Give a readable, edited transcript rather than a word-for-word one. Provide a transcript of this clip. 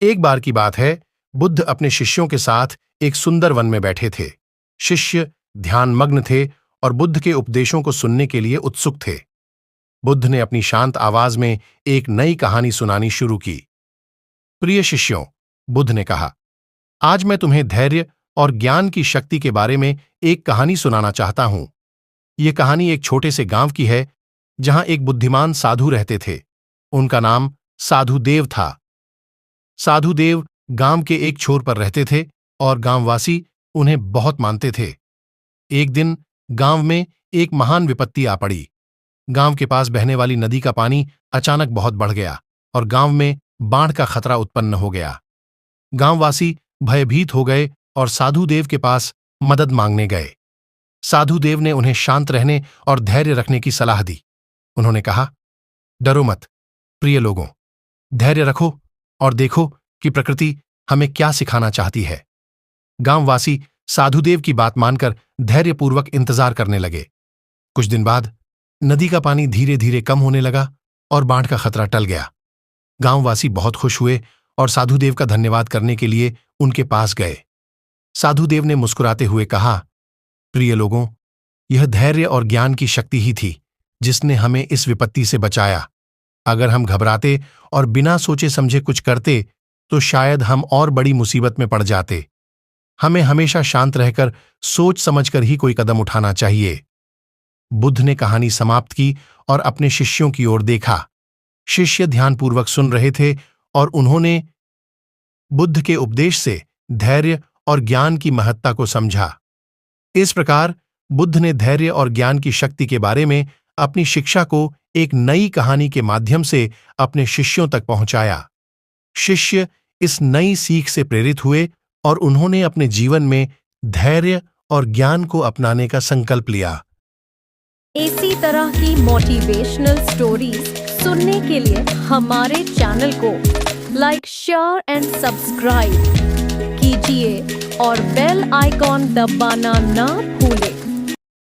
एक बार की बात है, बुद्ध अपने शिष्यों के साथ एक सुंदर वन में बैठे थे। शिष्य ध्यानमग्न थे और बुद्ध के उपदेशों को सुनने के लिए उत्सुक थे। बुद्ध ने अपनी शांत आवाज में एक नई कहानी सुनानी शुरू की। प्रिय शिष्यों, बुद्ध ने कहा, आज मैं तुम्हें धैर्य और ज्ञान की शक्ति के बारे में एक कहानी सुनाना चाहता हूं। यह कहानी एक छोटे से गांव की है, जहां एक बुद्धिमान साधु रहते थे। उनका नाम साधुदेव था। साधुदेव गांव के एक छोर पर रहते थे और गांववासी उन्हें बहुत मानते थे। एक दिन गांव में एक महान विपत्ति आ पड़ी। गांव के पास बहने वाली नदी का पानी अचानक बहुत बढ़ गया और गांव में बाढ़ का खतरा उत्पन्न हो गया। गांववासी भयभीत हो गए और साधुदेव के पास मदद मांगने गए। साधुदेव ने उन्हें शांत रहने और धैर्य रखने की सलाह दी। उन्होंने कहा, डरो मत प्रिय लोगों, धैर्य रखो और देखो कि प्रकृति हमें क्या सिखाना चाहती है। गांववासी साधुदेव की बात मानकर धैर्यपूर्वक इंतजार करने लगे। कुछ दिन बाद नदी का पानी धीरे धीरे कम होने लगा और बाढ़ का खतरा टल गया। गांववासी बहुत खुश हुए और साधुदेव का धन्यवाद करने के लिए उनके पास गए। साधुदेव ने मुस्कुराते हुए कहा, प्रिय लोगों, यह धैर्य और ज्ञान की शक्ति ही थी जिसने हमें इस विपत्ति से बचाया। अगर हम घबराते और बिना सोचे समझे कुछ करते तो शायद हम और बड़ी मुसीबत में पड़ जाते। हमें हमेशा शांत रहकर सोच समझकर ही कोई कदम उठाना चाहिए। बुद्ध ने कहानी समाप्त की और अपने शिष्यों की ओर देखा। शिष्य ध्यानपूर्वक सुन रहे थे और उन्होंने बुद्ध के उपदेश से धैर्य और ज्ञान की महत्ता को समझा। इस प्रकार बुद्ध ने धैर्य और ज्ञान की शक्ति के बारे में अपनी शिक्षा को एक नई कहानी के माध्यम से अपने शिष्यों तक पहुंचाया। शिष्य इस नई सीख से प्रेरित हुए और उन्होंने अपने जीवन में धैर्य और ज्ञान को अपनाने का संकल्प लिया। इसी तरह की मोटिवेशनल स्टोरीज सुनने के लिए हमारे चैनल को लाइक, शेयर एंड सब्सक्राइब कीजिए और बेल आइकॉन दबाना ना भूलें।